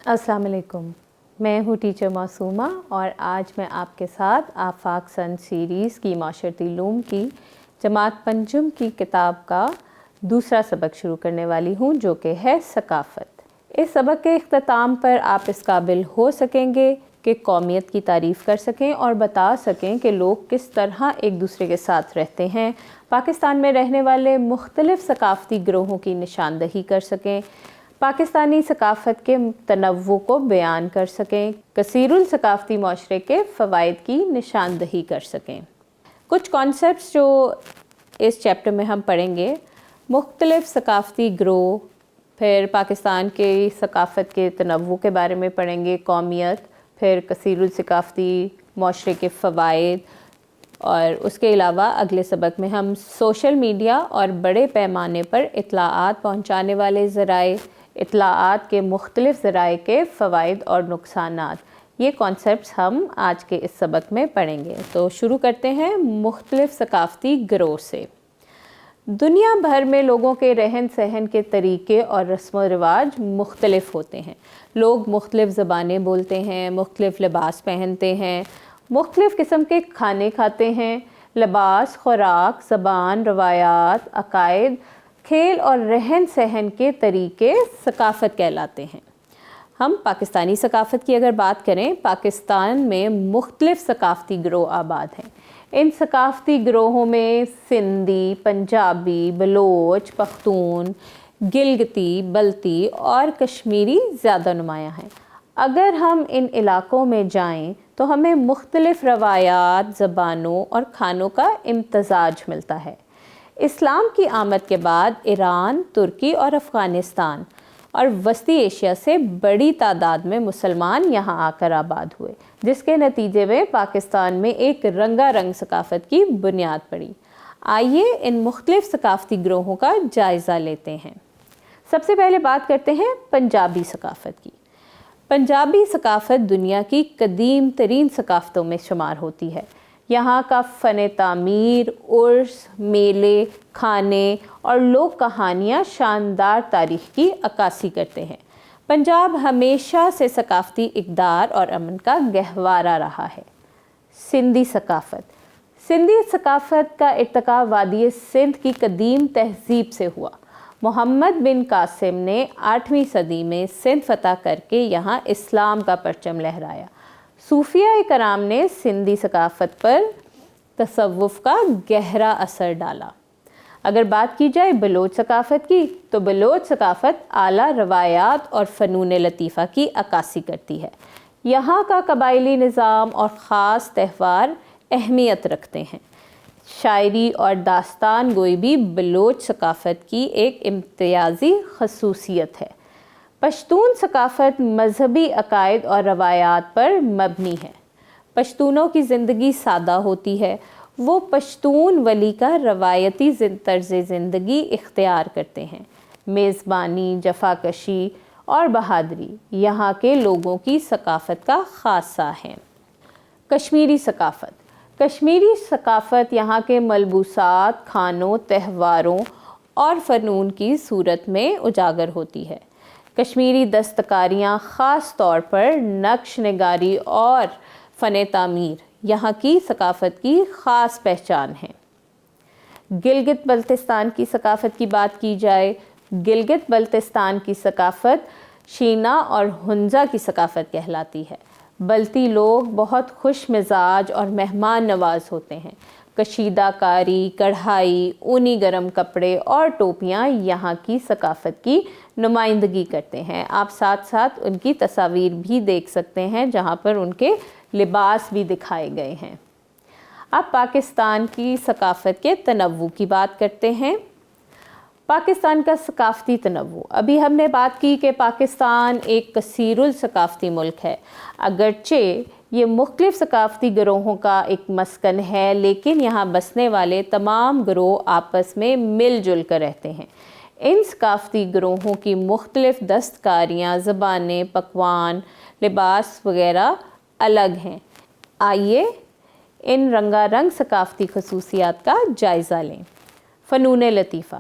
السلام علیکم، میں ہوں ٹیچر معصومہ اور آج میں آپ کے ساتھ آفاق سن سیریز کی معاشرتی علوم کی جماعت پنجم کی کتاب کا دوسرا سبق شروع کرنے والی ہوں، جو کہ ہے ثقافت۔ اس سبق کے اختتام پر آپ اس قابل ہو سکیں گے کہ قومیت کی تعریف کر سکیں اور بتا سکیں کہ لوگ کس طرح ایک دوسرے کے ساتھ رہتے ہیں، پاکستان میں رہنے والے مختلف ثقافتی گروہوں کی نشاندہی کر سکیں، پاکستانی ثقافت کے تنوع کو بیان کر سکیں، کثیر الثقافتی معاشرے کے فوائد کی نشاندہی کر سکیں۔ کچھ کانسیپٹس جو اس چیپٹر میں ہم پڑھیں گے، مختلف ثقافتی گروہ، پھر پاکستان کی ثقافت کے تنوع کے بارے میں پڑھیں گے، قومیت، پھر کثیر الثقافتی معاشرے کے فوائد، اور اس کے علاوہ اگلے سبق میں ہم سوشل میڈیا اور بڑے پیمانے پر اطلاعات پہنچانے والے ذرائع، اطلاعات کے مختلف ذرائع کے فوائد اور نقصانات، یہ کانسیپٹس ہم آج کے اس سبق میں پڑھیں گے۔ تو شروع کرتے ہیں مختلف ثقافتی گروہ سے۔ دنیا بھر میں لوگوں کے رہن سہن کے طریقے اور رسم و رواج مختلف ہوتے ہیں۔ لوگ مختلف زبانیں بولتے ہیں، مختلف لباس پہنتے ہیں، مختلف قسم کے کھانے کھاتے ہیں۔ لباس، خوراک، زبان، روایات، عقائد، کھیل اور رہن سہن کے طریقے ثقافت کہلاتے ہیں۔ ہم پاکستانی ثقافت کی اگر بات کریں، پاکستان میں مختلف ثقافتی گروہ آباد ہیں۔ ان ثقافتی گروہوں میں سندھی، پنجابی، بلوچ، پختون، گلگتی، بلتی اور کشمیری زیادہ نمایاں ہیں۔ اگر ہم ان علاقوں میں جائیں تو ہمیں مختلف روایات، زبانوں اور کھانوں کا امتزاج ملتا ہے۔ اسلام کی آمد کے بعد ایران، ترکی اور افغانستان اور وسطی ایشیا سے بڑی تعداد میں مسلمان یہاں آ کر آباد ہوئے، جس کے نتیجے میں پاکستان میں ایک رنگا رنگ ثقافت کی بنیاد پڑی۔ آئیے ان مختلف ثقافتی گروہوں کا جائزہ لیتے ہیں۔ سب سے پہلے بات کرتے ہیں پنجابی ثقافت کی۔ پنجابی ثقافت دنیا کی قدیم ترین ثقافتوں میں شمار ہوتی ہے۔ یہاں کا فن تعمیر، عرس، میلے، کھانے اور لوک کہانیاں شاندار تاریخ کی عکاسی کرتے ہیں۔ پنجاب ہمیشہ سے ثقافتی اقدار اور امن کا گہوارہ رہا ہے۔ سندھی ثقافت۔ سندھی ثقافت کا ارتقاء وادی سندھ کی قدیم تہذیب سے ہوا۔ محمد بن قاسم نے 8ویں صدی میں سندھ فتح کر کے یہاں اسلام کا پرچم لہرایا۔ صوفیاء کرام نے سندھی ثقافت پر تصوف کا گہرا اثر ڈالا۔ اگر بات کی جائے بلوچ ثقافت کی، تو بلوچ ثقافت اعلیٰ روایات اور فنون لطیفہ کی عکاسی کرتی ہے۔ یہاں کا قبائلی نظام اور خاص تہوار اہمیت رکھتے ہیں۔ شاعری اور داستان گوئی بھی بلوچ ثقافت کی ایک امتیازی خصوصیت ہے۔ پشتون ثقافت مذہبی عقائد اور روایات پر مبنی ہے۔ پشتونوں کی زندگی سادہ ہوتی ہے۔ وہ پشتون ولی کا روایتی طرز زندگی اختیار کرتے ہیں۔ میزبانی، جفاکشی اور بہادری یہاں کے لوگوں کی ثقافت کا خاصہ ہے۔ کشمیری ثقافت۔ کشمیری ثقافت یہاں کے ملبوسات، کھانوں، تہواروں اور فنون کی صورت میں اجاگر ہوتی ہے۔ کشمیری دستکاریاں، خاص طور پر نقش نگاری اور فن تعمیر، یہاں کی ثقافت کی خاص پہچان ہے۔ گلگت بلتستان کی ثقافت کی بات کی جائے، گلگت بلتستان کی ثقافت شینا اور ہنزا کی ثقافت کہلاتی ہے۔ بلتی لوگ بہت خوش مزاج اور مہمان نواز ہوتے ہیں۔ کشیدہ کاری، کڑھائی، اونی گرم کپڑے اور ٹوپیاں یہاں کی ثقافت کی نمائندگی کرتے ہیں۔ آپ ساتھ ساتھ ان کی تصاویر بھی دیکھ سکتے ہیں، جہاں پر ان کے لباس بھی دکھائے گئے ہیں۔ اب پاکستان کی ثقافت کے تنوع کی بات کرتے ہیں۔ پاکستان کا ثقافتی تنوع۔ ابھی ہم نے بات کی کہ پاکستان ایک کثیر الثقافتی ملک ہے۔ اگرچہ یہ مختلف ثقافتی گروہوں کا ایک مسکن ہے، لیکن یہاں بسنے والے تمام گروہ آپس میں مل جل کر رہتے ہیں۔ ان ثقافتی گروہوں کی مختلف دستکاریاں، زبانیں، پکوان، لباس وغیرہ الگ ہیں۔ آئیے ان رنگا رنگ ثقافتی خصوصیات کا جائزہ لیں۔ فنون لطیفہ۔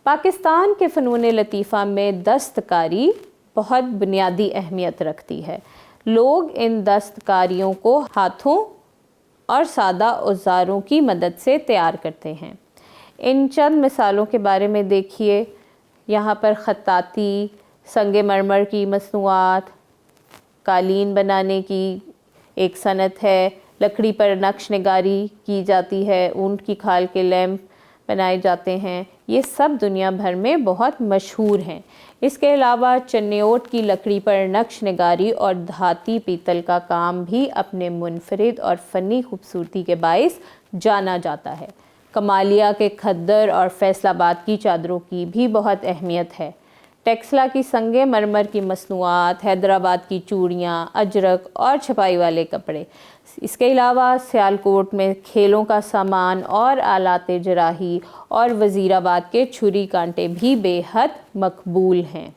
پاکستان کے فنون لطیفہ میں دستکاری بہت بنیادی اہمیت رکھتی ہے۔ لوگ ان دستکاریوں کو ہاتھوں اور سادہ اوزاروں کی مدد سے تیار کرتے ہیں۔ ان چند مثالوں کے بارے میں دیکھیے، یہاں پر خطاطی، سنگ مرمر کی مصنوعات، قالین بنانے کی ایک صنعت ہے، لکڑی پر نقش نگاری کی جاتی ہے، اونٹ کی کھال کے لیمپ بنائے جاتے ہیں، یہ سب دنیا بھر میں بہت مشہور ہیں۔ اس کے علاوہ چنیوٹ کی لکڑی پر نقش نگاری اور دھاتی پیتل کا کام بھی اپنے منفرد اور فنی خوبصورتی کے باعث جانا جاتا ہے۔ کمالیہ کے کھدر اور فیصل آباد کی چادروں کی بھی بہت اہمیت ہے۔ ٹیکسلا کی سنگ مرمر کی مصنوعات، حیدرآباد کی چوڑیاں، اجرک اور چھپائی والے کپڑے، اس کے علاوہ سیالکوٹ میں کھیلوں کا سامان اور آلات جراحی اور وزیر آباد کے چھری کانٹے بھی بے حد مقبول ہیں۔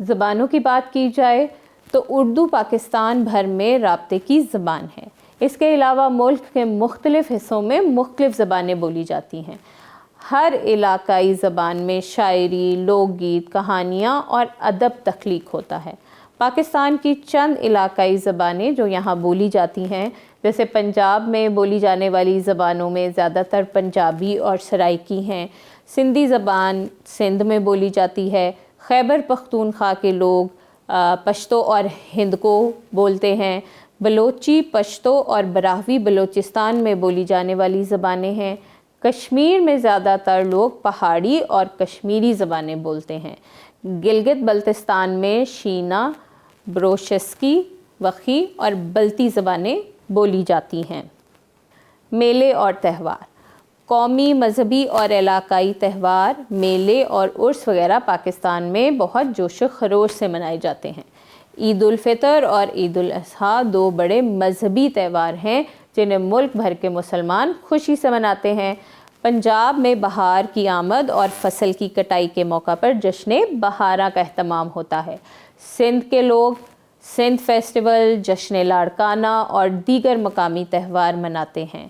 زبانوں کی بات کی جائے تو اردو پاکستان بھر میں رابطے کی زبان ہے۔ اس کے علاوہ ملک کے مختلف حصوں میں مختلف زبانیں بولی جاتی ہیں۔ ہر علاقائی زبان میں شاعری، لوک گیت، کہانیاں اور ادب تخلیق ہوتا ہے۔ پاکستان کی چند علاقائی زبانیں جو یہاں بولی جاتی ہیں، جیسے پنجاب میں بولی جانے والی زبانوں میں زیادہ تر پنجابی اور سرائیکی ہیں۔ سندھی زبان سندھ میں بولی جاتی ہے۔ خیبر پختونخوا کے لوگ پشتو اور ہندکو بولتے ہیں۔ بلوچی، پشتو اور براہوی بلوچستان میں بولی جانے والی زبانیں ہیں۔ کشمیر میں زیادہ تر لوگ پہاڑی اور کشمیری زبانیں بولتے ہیں۔ گلگت بلتستان میں شینا، بروشسکی، وخی اور بلتی زبانیں بولی جاتی ہیں۔ میلے اور تہوار، قومی، مذہبی اور علاقائی تہوار، میلے اور عرس وغیرہ پاکستان میں بہت جوش و خروش سے منائے جاتے ہیں۔ عید الفطر اور عید الاضحیٰ دو بڑے مذہبی تہوار ہیں جنہیں ملک بھر کے مسلمان خوشی سے مناتے ہیں۔ پنجاب میں بہار کی آمد اور فصل کی کٹائی کے موقع پر جشن بہارا کا اہتمام ہوتا ہے۔ سندھ کے لوگ سندھ فیسٹیول، جشن لاڑکانہ اور دیگر مقامی تہوار مناتے ہیں۔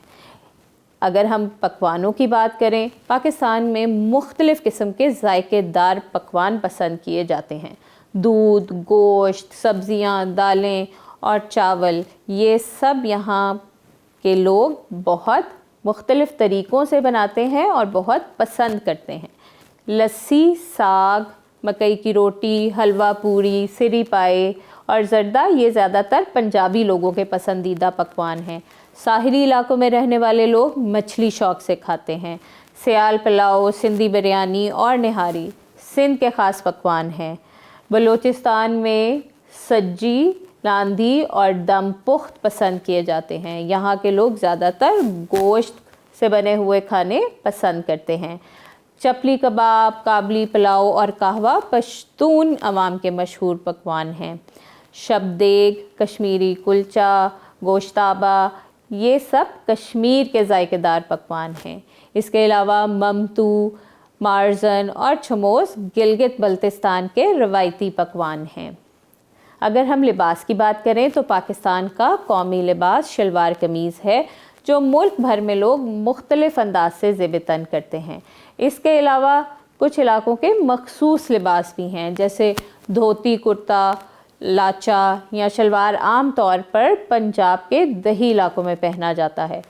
اگر ہم پکوانوں کی بات کریں، پاکستان میں مختلف قسم کے ذائقے دار پکوان پسند کیے جاتے ہیں۔ دودھ، گوشت، سبزیاں، دالیں اور چاول، یہ سب یہاں کے لوگ بہت مختلف طریقوں سے بناتے ہیں اور بہت پسند کرتے ہیں۔ لسی، ساگ، مکئی کی روٹی، حلوہ پوری، سری پائے اور زردہ یہ زیادہ تر پنجابی لوگوں کے پسندیدہ پکوان ہیں۔ ساحلی علاقوں میں رہنے والے لوگ مچھلی شوق سے کھاتے ہیں۔ سیال پلاؤ، سندھی بریانی اور نہاری سندھ کے خاص پکوان ہیں۔ بلوچستان میں سجی، لاندھی اور دم پخت پسند کیے جاتے ہیں۔ یہاں کے لوگ زیادہ تر گوشت سے بنے ہوئے کھانے پسند کرتے ہیں۔ چپلی کباب، کابلی پلاؤ اور قہوہ پشتون عوام کے مشہور پکوان ہیں۔ شبدیگ، کشمیری کلچا، گوشتابہ، یہ سب کشمیر کے ذائقے دار پکوان ہیں۔ اس کے علاوہ ممتو، مارزن اور چھموس گلگت بلتستان کے روایتی پکوان ہیں۔ اگر ہم لباس کی بات کریں تو پاکستان کا قومی لباس شلوار قمیض ہے، جو ملک بھر میں لوگ مختلف انداز سے زیب تن کرتے ہیں۔ اس کے علاوہ کچھ علاقوں کے مخصوص لباس بھی ہیں، جیسے دھوتی کرتا، لاچا یا شلوار عام طور پر پنجاب کے دیہی علاقوں میں پہنا جاتا ہے۔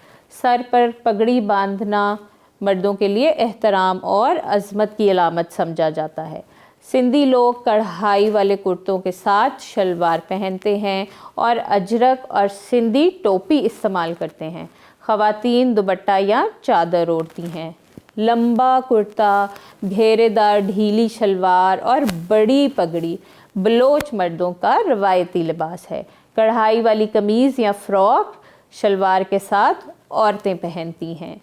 سر پر پگڑی باندھنا مردوں کے لیے احترام اور عظمت کی علامت سمجھا جاتا ہے۔ سندھی لوگ کڑھائی والے کرتوں کے ساتھ شلوار پہنتے ہیں اور اجرک اور سندھی ٹوپی استعمال کرتے ہیں۔ خواتین دوپٹہ یا چادر اوڑھتی ہیں۔ لمبا کرتا، گھیرے دار ڈھیلی شلوار اور بڑی پگڑی بلوچ مردوں کا روایتی لباس ہے۔ کڑھائی والی قمیض یا فراک شلوار کے ساتھ عورتیں پہنتی ہیں۔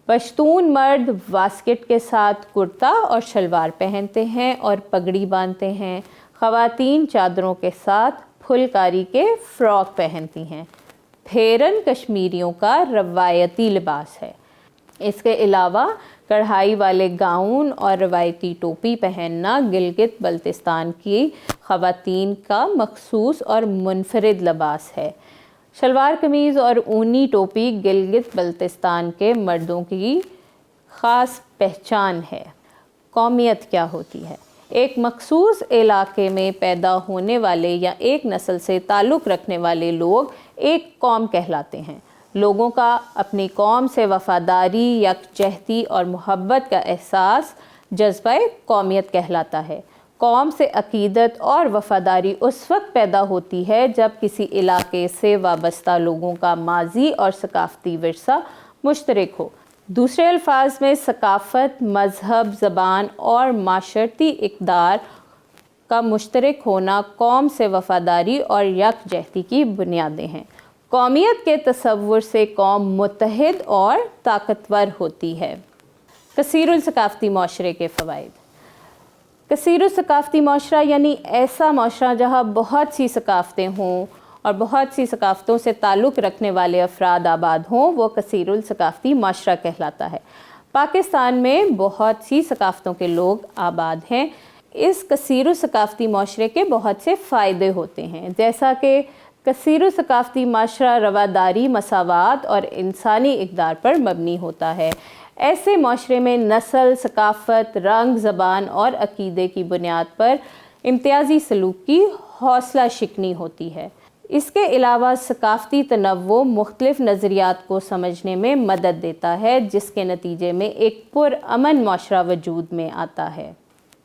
پشتون مرد واسکٹ کے ساتھ کرتا اور شلوار پہنتے ہیں اور پگڑی باندھتے ہیں۔ خواتین چادروں کے ساتھ پھلکاری کے فراک پہنتی ہیں۔ پھیرن کشمیریوں کا روایتی لباس ہے۔ اس کے علاوہ کڑھائی والے گاؤن اور روایتی ٹوپی پہننا گلگت بلتستان کی خواتین کا مخصوص اور منفرد لباس ہے۔ شلوار قمیض اور اونی ٹوپی گلگت بلتستان کے مردوں کی خاص پہچان ہے۔ قومیت کیا ہوتی ہے؟ ایک مخصوص علاقے میں پیدا ہونے والے یا ایک نسل سے تعلق رکھنے والے لوگ ایک قوم کہلاتے ہیں۔ لوگوں کا اپنی قوم سے وفاداری، یکجہتی اور محبت کا احساس جذبہ قومیت کہلاتا ہے۔ قوم سے عقیدت اور وفاداری اس وقت پیدا ہوتی ہے جب کسی علاقے سے وابستہ لوگوں کا ماضی اور ثقافتی ورثہ مشترک ہو۔ دوسرے الفاظ میں ثقافت، مذہب، زبان اور معاشرتی اقدار کا مشترک ہونا قوم سے وفاداری اور یکجہتی کی بنیادیں ہیں۔ قومیت کے تصور سے قوم متحد اور طاقتور ہوتی ہے۔ کثیر الثقافتی معاشرے کے فوائد۔ کثیر الثقافتی معاشرہ یعنی ایسا معاشرہ جہاں بہت سی ثقافتیں ہوں اور بہت سی ثقافتوں سے تعلق رکھنے والے افراد آباد ہوں، وہ کثیر الثقافتی معاشرہ کہلاتا ہے۔ پاکستان میں بہت سی ثقافتوں کے لوگ آباد ہیں۔ اس کثیر الثقافتی معاشرے کے بہت سے فائدے ہوتے ہیں، جیسا کہ کثیر الثقافتی معاشرہ رواداری، مساوات اور انسانی اقدار پر مبنی ہوتا ہے۔ ایسے معاشرے میں نسل، ثقافت، رنگ، زبان اور عقیدے کی بنیاد پر امتیازی سلوک کی حوصلہ شکنی ہوتی ہے۔ اس کے علاوہ ثقافتی تنوع مختلف نظریات کو سمجھنے میں مدد دیتا ہے، جس کے نتیجے میں ایک پرامن معاشرہ وجود میں آتا ہے۔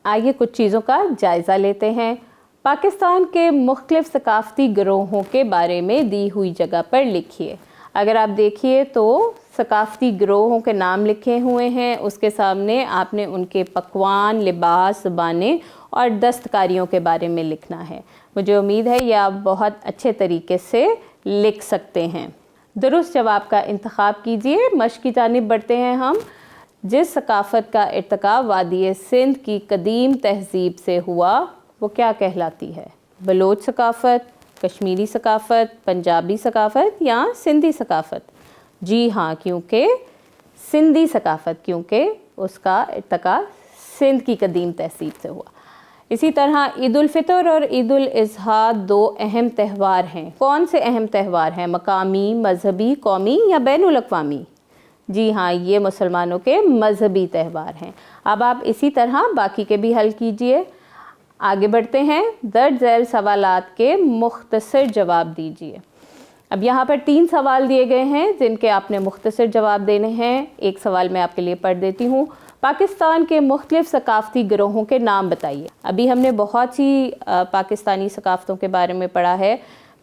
آئیے کچھ چیزوں کا جائزہ لیتے ہیں۔ پاکستان کے مختلف ثقافتی گروہوں کے بارے میں دی ہوئی جگہ پر لکھیے۔ اگر آپ دیکھیے تو ثقافتی گروہوں کے نام لکھے ہوئے ہیں، اس کے سامنے آپ نے ان کے پکوان، لباس، زبانیں اور دستکاریوں کے بارے میں لکھنا ہے۔ مجھے امید ہے یہ آپ بہت اچھے طریقے سے لکھ سکتے ہیں۔ درست جواب کا انتخاب کیجیے۔ مشق کی جانب بڑھتے ہیں ہم۔ جس ثقافت کا ارتکاب وادی سندھ کی قدیم تہذیب سے ہوا وہ کیا کہلاتی ہے؟ بلوچ ثقافت، کشمیری ثقافت، پنجابی ثقافت یا سندھی ثقافت؟ جی ہاں، کیونکہ سندھی ثقافت، کیونکہ اس کا ارتکاب سندھ کی قدیم تہذیب سے ہوا۔ اسی طرح عید الفطر اور عید الاضحیٰ دو اہم تہوار ہیں۔ کون سے اہم تہوار ہیں؟ مقامی، مذہبی، قومی یا بین الاقوامی؟ جی ہاں، یہ مسلمانوں کے مذہبی تہوار ہیں۔ اب آپ اسی طرح باقی کے بھی حل کیجئے۔ آگے بڑھتے ہیں۔ درج ذیل سوالات کے مختصر جواب دیجئے۔ اب یہاں پر 3 سوال دیے گئے ہیں جن کے آپ نے مختصر جواب دینے ہیں۔ ایک سوال میں آپ کے لیے پڑھ دیتی ہوں۔ پاکستان کے مختلف ثقافتی گروہوں کے نام بتائیے۔ ابھی ہم نے بہت سی پاکستانی ثقافتوں کے بارے میں پڑھا ہے،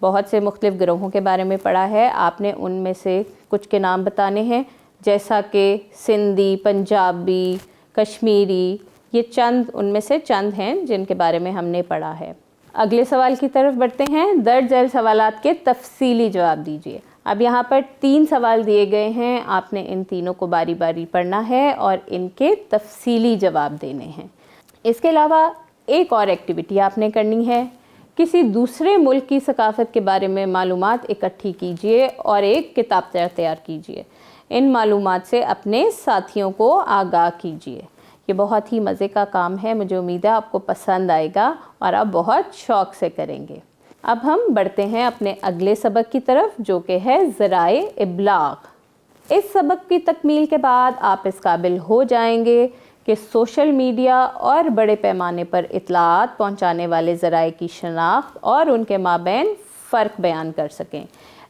بہت سے مختلف گروہوں کے بارے میں پڑھا ہے۔ آپ نے ان میں سے کچھ کے نام بتانے ہیں، جیسا کہ سندھی، پنجابی، کشمیری۔ یہ چند ان میں سے چند ہیں جن کے بارے میں ہم نے پڑھا ہے۔ اگلے سوال کی طرف بڑھتے ہیں۔ درج ذیل سوالات کے تفصیلی جواب دیجیے۔ اب یہاں پر 3 سوال دیے گئے ہیں، آپ نے ان تینوں کو باری باری پڑھنا ہے اور ان کے تفصیلی جواب دینے ہیں۔ اس کے علاوہ ایک اور ایکٹیویٹی آپ نے کرنی ہے۔ کسی دوسرے ملک کی ثقافت کے بارے میں معلومات اکٹھی کیجیے اور ایک کتابچہ تیار کیجیے۔ ان معلومات سے اپنے ساتھیوں کو آگاہ کیجیے۔ یہ بہت ہی مزے کا کام ہے، مجھے امید ہے آپ کو پسند آئے گا اور آپ بہت شوق سے کریں گے۔ اب ہم بڑھتے ہیں اپنے اگلے سبق کی طرف، جو کہ ہے ذرائع ابلاغ۔ اس سبق کی تکمیل کے بعد آپ اس قابل ہو جائیں گے کہ سوشل میڈیا اور بڑے پیمانے پر اطلاعات پہنچانے والے ذرائع کی شناخت اور ان کے مابین فرق بیان کر سکیں،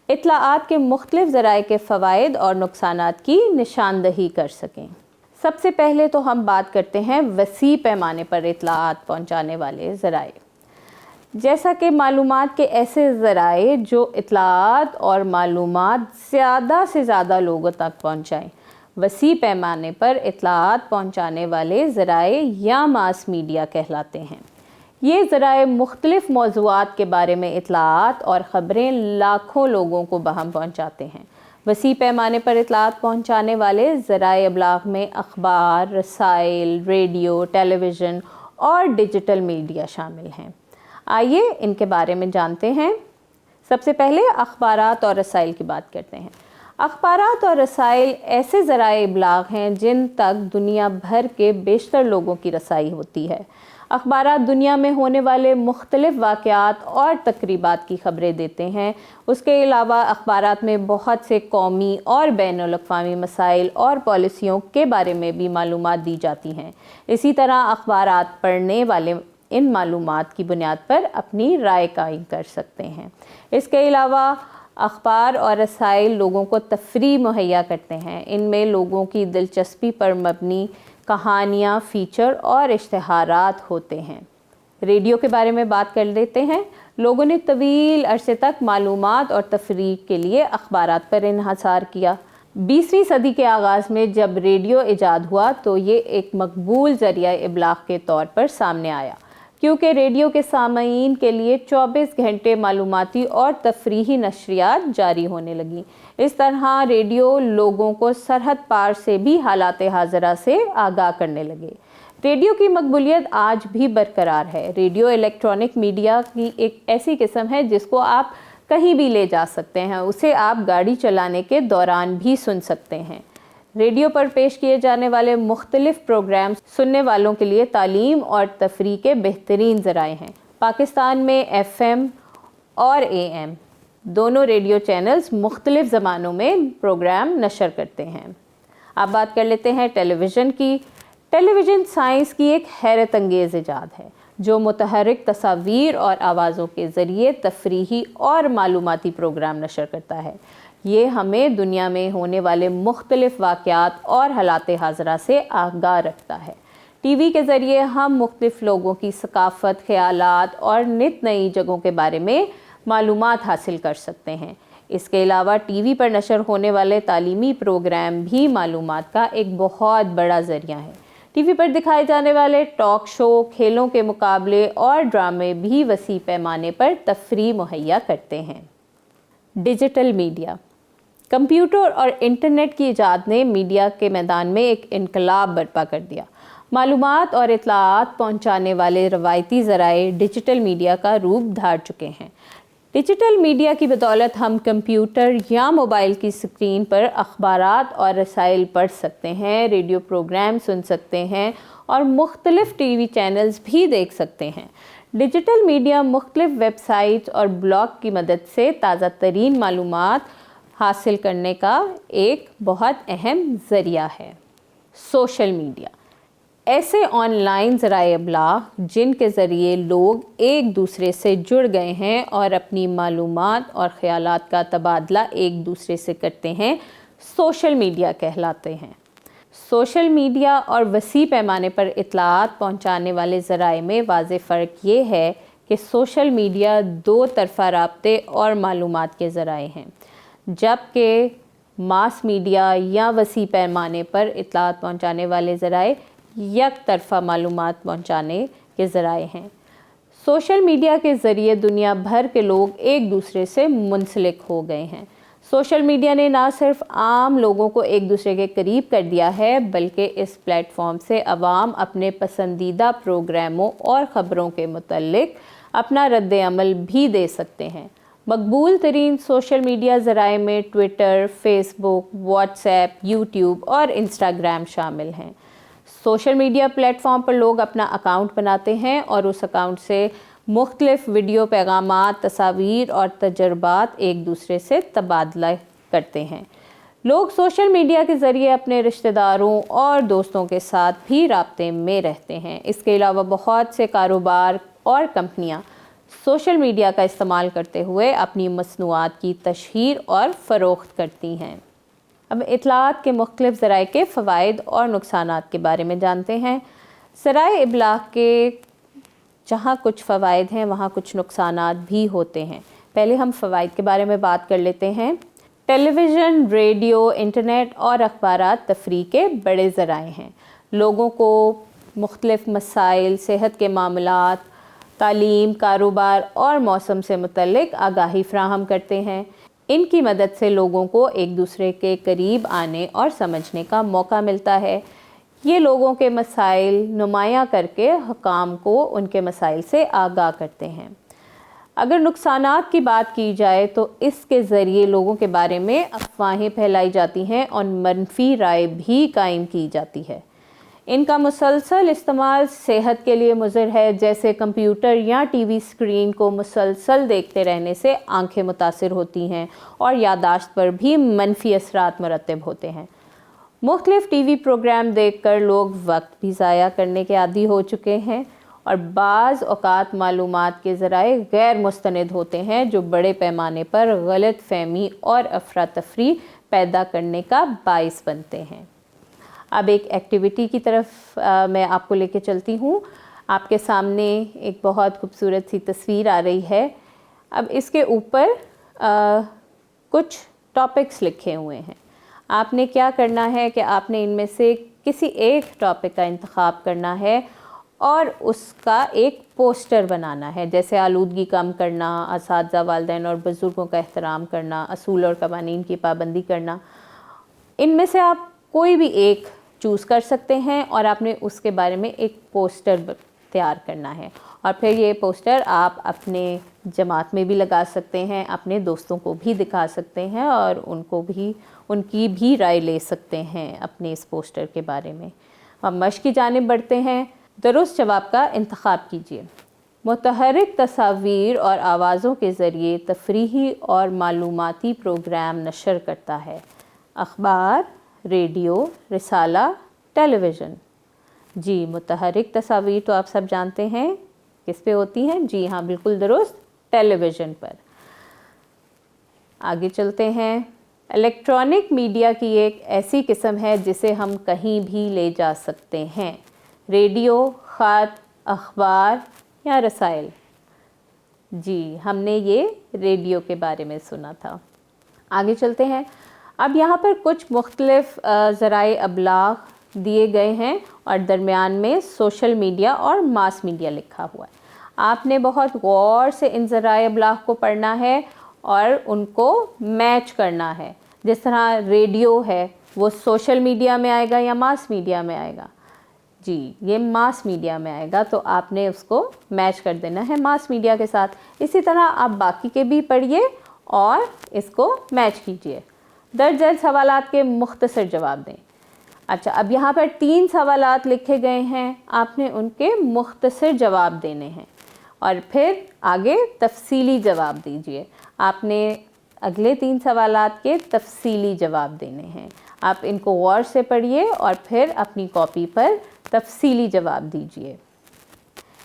اطلاعات کے مختلف ذرائع کے فوائد اور نقصانات کی نشاندہی کر سکیں۔ سب سے پہلے تو ہم بات کرتے ہیں وسیع پیمانے پر اطلاعات پہنچانے والے ذرائع، جیسا کہ معلومات کے ایسے ذرائع جو اطلاعات اور معلومات زیادہ سے زیادہ لوگوں تک پہنچائیں۔ وسیع پیمانے پر اطلاعات پہنچانے والے ذرائع یا ماس میڈیا کہلاتے ہیں۔ یہ ذرائع مختلف موضوعات کے بارے میں اطلاعات اور خبریں لاکھوں لوگوں کو بہم پہنچاتے ہیں۔ وسیع پیمانے پر اطلاعات پہنچانے والے ذرائع ابلاغ میں اخبار، رسائل، ریڈیو، ٹیلی ویژن اور ڈیجیٹل میڈیا شامل ہیں۔ آئیے ان کے بارے میں جانتے ہیں۔ سب سے پہلے اخبارات اور رسائل کی بات کرتے ہیں۔ اخبارات اور رسائل ایسے ذرائع ابلاغ ہیں جن تک دنیا بھر کے بیشتر لوگوں کی رسائی ہوتی ہے۔ اخبارات دنیا میں ہونے والے مختلف واقعات اور تقریبات کی خبریں دیتے ہیں۔ اس کے علاوہ اخبارات میں بہت سے قومی اور بین الاقوامی مسائل اور پالیسیوں کے بارے میں بھی معلومات دی جاتی ہیں۔ اسی طرح اخبارات پڑھنے والے ان معلومات کی بنیاد پر اپنی رائے قائم کر سکتے ہیں۔ اس کے علاوہ اخبار اور رسائل لوگوں کو تفریح مہیا کرتے ہیں۔ ان میں لوگوں کی دلچسپی پر مبنی کہانیاں، فیچر اور اشتہارات ہوتے ہیں۔ ریڈیو کے بارے میں بات کر لیتے ہیں۔ لوگوں نے طویل عرصے تک معلومات اور تفریح کے لیے اخبارات پر انحصار کیا۔ 20ویں صدی کے آغاز میں جب ریڈیو ایجاد ہوا تو یہ ایک مقبول ذریعہ ابلاغ کے طور پر سامنے آیا، کیونکہ ریڈیو کے سامعین کے لیے 24 گھنٹے معلوماتی اور تفریحی نشریات جاری ہونے لگیں۔ اس طرح ریڈیو لوگوں کو سرحد پار سے بھی حالات حاضرہ سے آگاہ کرنے لگے۔ ریڈیو کی مقبولیت آج بھی برقرار ہے۔ ریڈیو الیکٹرانک میڈیا کی ایک ایسی قسم ہے جس کو آپ کہیں بھی لے جا سکتے ہیں۔ اسے آپ گاڑی چلانے کے دوران بھی سن سکتے ہیں۔ ریڈیو پر پیش کیے جانے والے مختلف پروگرام سننے والوں کے لیے تعلیم اور تفریح کے بہترین ذرائع ہیں۔ پاکستان میں FM اور AM دونوں ریڈیو چینلز مختلف زبانوں میں پروگرام نشر کرتے ہیں۔ اب بات کر لیتے ہیں ٹیلی ویژن کی۔ ٹیلی ویژن سائنس کی ایک حیرت انگیز ایجاد ہے جو متحرک تصاویر اور آوازوں کے ذریعے تفریحی اور معلوماتی پروگرام نشر کرتا ہے۔ یہ ہمیں دنیا میں ہونے والے مختلف واقعات اور حالات حاضرہ سے آگاہ رکھتا ہے۔ ٹی وی کے ذریعے ہم مختلف لوگوں کی ثقافت، خیالات اور نت نئی جگہوں کے بارے میں معلومات حاصل کر سکتے ہیں۔ اس کے علاوہ ٹی وی پر نشر ہونے والے تعلیمی پروگرام بھی معلومات کا ایک بہت بڑا ذریعہ ہے۔ ٹی وی پر دکھائے جانے والے ٹاک شو، کھیلوں کے مقابلے اور ڈرامے بھی وسیع پیمانے پر تفریح مہیا کرتے ہیں۔ Digital media. کمپیوٹر اور انٹرنیٹ کی ایجاد نے میڈیا کے میدان میں ایک انقلاب برپا کر دیا۔ معلومات اور اطلاعات پہنچانے والے روایتی ذرائع ڈیجیٹل میڈیا کا روپ دھار چکے ہیں۔ ڈیجیٹل میڈیا کی بدولت ہم کمپیوٹر یا موبائل کی اسکرین پر اخبارات اور رسائل پڑھ سکتے ہیں، ریڈیو پروگرام سن سکتے ہیں اور مختلف ٹی وی چینلز بھی دیکھ سکتے ہیں۔ ڈیجیٹل میڈیا مختلف ویب سائٹس اور بلاگ کی مدد سے تازہ ترین معلومات حاصل کرنے کا ایک بہت اہم ذریعہ ہے۔ سوشل میڈیا ایسے آن لائن ذرائع ابلاغ جن کے ذریعے لوگ ایک دوسرے سے جڑ گئے ہیں اور اپنی معلومات اور خیالات کا تبادلہ ایک دوسرے سے کرتے ہیں، سوشل میڈیا کہلاتے ہیں۔ سوشل میڈیا اور وسیع پیمانے پر اطلاعات پہنچانے والے ذرائع میں واضح فرق یہ ہے کہ سوشل میڈیا دو طرفہ رابطے اور معلومات کے ذرائع ہیں، جبکہ ماس میڈیا یا وسیع پیمانے پر اطلاعات پہنچانے والے ذرائع یک طرفہ معلومات پہنچانے کے ذرائع ہیں۔ سوشل میڈیا کے ذریعے دنیا بھر کے لوگ ایک دوسرے سے منسلک ہو گئے ہیں۔ سوشل میڈیا نے نہ صرف عام لوگوں کو ایک دوسرے کے قریب کر دیا ہے، بلکہ اس پلیٹ فارم سے عوام اپنے پسندیدہ پروگراموں اور خبروں کے متعلق اپنا رد عمل بھی دے سکتے ہیں۔ مقبول ترین سوشل میڈیا ذرائع میں ٹویٹر، فیس بک، واٹس ایپ، یوٹیوب اور انسٹاگرام شامل ہیں۔ سوشل میڈیا پلیٹ فارم پر لوگ اپنا اکاؤنٹ بناتے ہیں اور اس اکاؤنٹ سے مختلف ویڈیو پیغامات، تصاویر اور تجربات ایک دوسرے سے تبادلہ کرتے ہیں۔ لوگ سوشل میڈیا کے ذریعے اپنے رشتہ داروں اور دوستوں کے ساتھ بھی رابطے میں رہتے ہیں۔ اس کے علاوہ بہت سے کاروبار اور کمپنیاں سوشل میڈیا کا استعمال کرتے ہوئے اپنی مصنوعات کی تشہیر اور فروخت کرتی ہیں۔ اب اطلاعات کے مختلف ذرائع کے فوائد اور نقصانات کے بارے میں جانتے ہیں۔ ذرائع ابلاغ کے جہاں کچھ فوائد ہیں وہاں کچھ نقصانات بھی ہوتے ہیں۔ پہلے ہم فوائد کے بارے میں بات کر لیتے ہیں۔ ٹیلی ویژن، ریڈیو، انٹرنیٹ اور اخبارات تفریح کے بڑے ذرائع ہیں۔ لوگوں کو مختلف مسائل، صحت کے معاملات، تعلیم، کاروبار اور موسم سے متعلق آگاہی فراہم کرتے ہیں۔ ان کی مدد سے لوگوں کو ایک دوسرے کے قریب آنے اور سمجھنے کا موقع ملتا ہے۔ یہ لوگوں کے مسائل نمایاں کر کے حکام کو ان کے مسائل سے آگاہ کرتے ہیں۔ اگر نقصانات کی بات کی جائے تو اس کے ذریعے لوگوں کے بارے میں افواہیں پھیلائی جاتی ہیں اور منفی رائے بھی قائم کی جاتی ہے۔ ان کا مسلسل استعمال صحت کے لیے مضر ہے، جیسے کمپیوٹر یا ٹی وی اسکرین کو مسلسل دیکھتے رہنے سے آنکھیں متاثر ہوتی ہیں اور یادداشت پر بھی منفی اثرات مرتب ہوتے ہیں۔ مختلف ٹی وی پروگرام دیکھ کر لوگ وقت بھی ضائع کرنے کے عادی ہو چکے ہیں اور بعض اوقات معلومات کے ذرائع غیر مستند ہوتے ہیں جو بڑے پیمانے پر غلط فہمی اور افراتفری پیدا کرنے کا باعث بنتے ہیں۔ اب ایک ایکٹیویٹی کی طرف میں آپ کو لے کے چلتی ہوں۔ آپ کے سامنے ایک بہت خوبصورت سی تصویر آ رہی ہے۔ اب اس کے اوپر کچھ ٹاپکس لکھے ہوئے ہیں۔ آپ نے کیا کرنا ہے کہ آپ نے ان میں سے کسی ایک ٹاپک کا انتخاب کرنا ہے اور اس کا ایک پوسٹر بنانا ہے، جیسے آلودگی کم کرنا، اساتذہ، والدین اور بزرگوں کا احترام کرنا، اصول اور قوانین کی پابندی کرنا۔ ان میں سے آپ کوئی بھی ایک چوز کر سکتے ہیں اور آپ نے اس کے بارے میں ایک پوسٹر تیار کرنا ہے، اور پھر یہ پوسٹر آپ اپنے جماعت میں بھی لگا سکتے ہیں، اپنے دوستوں کو بھی دکھا سکتے ہیں اور ان کی بھی رائے لے سکتے ہیں اپنے اس پوسٹر کے بارے میں۔ ہم مشق کی جانب بڑھتے ہیں۔ درست جواب کا انتخاب کیجیے۔ متحرک تصاویر اور آوازوں کے ذریعے تفریحی اور معلوماتی پروگرام نشر کرتا ہے۔ اخبار، ریڈیو، رسالہ، ٹیلی ویژن۔ جی، متحرک تصاویر تو آپ سب جانتے ہیں کس پہ ہوتی ہیں؟ جی ہاں، بالکل درست، ٹیلی ویژن پر۔ آگے چلتے ہیں۔ الیکٹرانک میڈیا کی ایک ایسی قسم ہے جسے ہم کہیں بھی لے جا سکتے ہیں۔ ریڈیو، خط، اخبار یا رسائل؟ جی، ہم نے یہ ریڈیو کے بارے میں سنا تھا۔ آگے چلتے ہیں۔ اب یہاں پر کچھ مختلف ذرائع ابلاغ دیے گئے ہیں اور درمیان میں سوشل میڈیا اور ماس میڈیا لکھا ہوا ہے۔ آپ نے بہت غور سے ان ذرائع ابلاغ کو پڑھنا ہے اور ان کو میچ کرنا ہے۔ جس طرح ریڈیو ہے وہ سوشل میڈیا میں آئے گا یا ماس میڈیا میں آئے گا؟ جی، یہ ماس میڈیا میں آئے گا، تو آپ نے اس کو میچ کر دینا ہے ماس میڈیا کے ساتھ۔ اسی طرح آپ باقی کے بھی پڑھیے اور اس کو میچ کیجیے۔ درج ذیل سوالات کے مختصر جواب دیں۔ اچھا، اب یہاں پر 3 سوالات لکھے گئے ہیں، آپ نے ان کے مختصر جواب دینے ہیں اور پھر آگے تفصیلی جواب دیجیے۔ آپ نے اگلے 3 سوالات کے تفصیلی جواب دینے ہیں۔ آپ ان کو غور سے پڑھیے اور پھر اپنی کاپی پر تفصیلی جواب دیجیے۔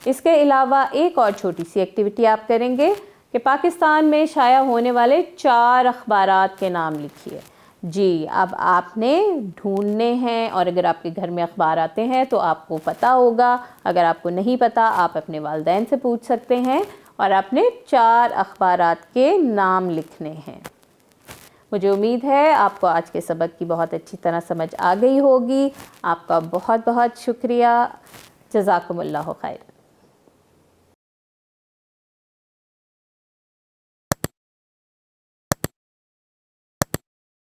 اس کے علاوہ ایک اور چھوٹی سی ایکٹیویٹی آپ کریں گے کہ پاکستان میں شائع ہونے والے 4 اخبارات کے نام لکھیے۔ جی، اب آپ نے ڈھونڈنے ہیں، اور اگر آپ کے گھر میں اخبار آتے ہیں تو آپ کو پتہ ہوگا، اگر آپ کو نہیں پتہ آپ اپنے والدین سے پوچھ سکتے ہیں، اور آپ نے 4 اخبارات کے نام لکھنے ہیں۔ مجھے امید ہے آپ کو آج کے سبق کی بہت اچھی طرح سمجھ آ گئی ہوگی۔ آپ کا بہت بہت شکریہ۔ جزاکم اللہ خیر۔